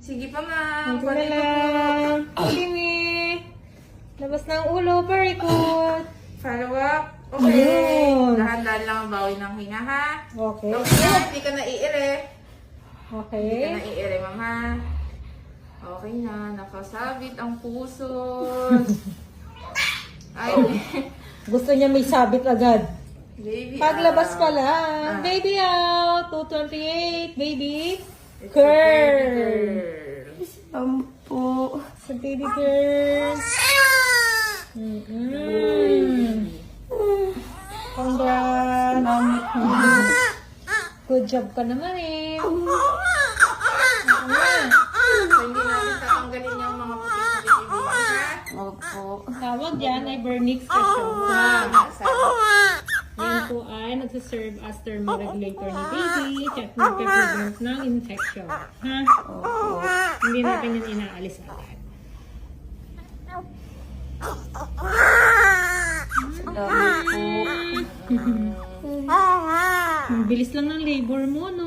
Sige pa, ma'am. Ito na lang. Hindi. Labas na ang ulo. Very good. Follow up. Okay. Ayun. Dahan-dahan lang ang bawi ng hinga, ha? Okay. Okay, hindi ka naiire. Okay. Hindi ka naiire, ma'am, ha? Okay na. Nakasabit ang puso. Ay, Gusto niya may sabit agad. baby. Paglabas out. pa lang. Baby out. 228. Baby. It's a Girl. baby girl. Ampo. Sa baby girl. Congrats. Good job ka naman eh. So, hindi natin tatanggalin yung mga puti-puti, baby, ha? Opo. Tawag yan ay Vernix Cassiosa. Yan po ay nagsaserve as thermoregulator ni baby. Check nagpe-prevent ng infection. Ha? Hindi natin yan inaalis agad. Dami po. Ang bilis lang ng labor mo, no?